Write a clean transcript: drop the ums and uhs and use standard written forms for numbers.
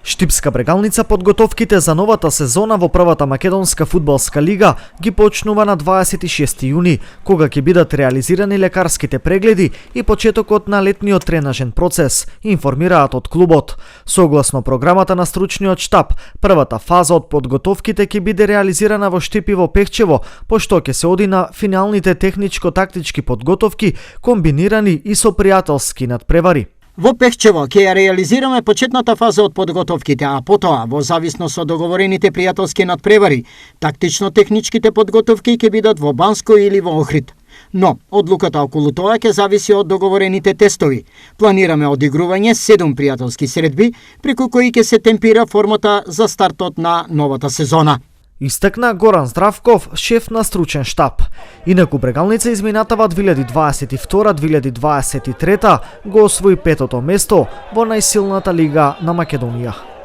Штипска Брегалница подготовките за новата сезона во првата македонска фудбалска лига ги почнува на 26 јуни, кога ќе бидат реализирани лекарските прегледи и почетокот на летниот тренажен процес, информираат од клубот. Согласно програмата на стручниот штаб, првата фаза од подготовките ќе биде реализирана во Штип и во Пехчево, пошто ќе се оди на финалните техничко-тактички подготовки комбинирани и со пријателски надпревари. Во Пехчево ќе ја реализираме почетната фаза од подготовките, а потоа, во зависност од договорените пријателски надпревари, тактично-техничките подготовки ќе бидат во Банско или во Охрид. Но, одлуката околу тоа ќе зависи од договорените тестови. Планираме одигрување 7 пријателски средби, преку кои ќе се темпира формата за стартот на новата сезона. Истакна Горан Здравков, шеф на стручен штаб. Инаку Брегалница изминатава 2022-2023 го освои 5-то место во најсилната лига на Македонија.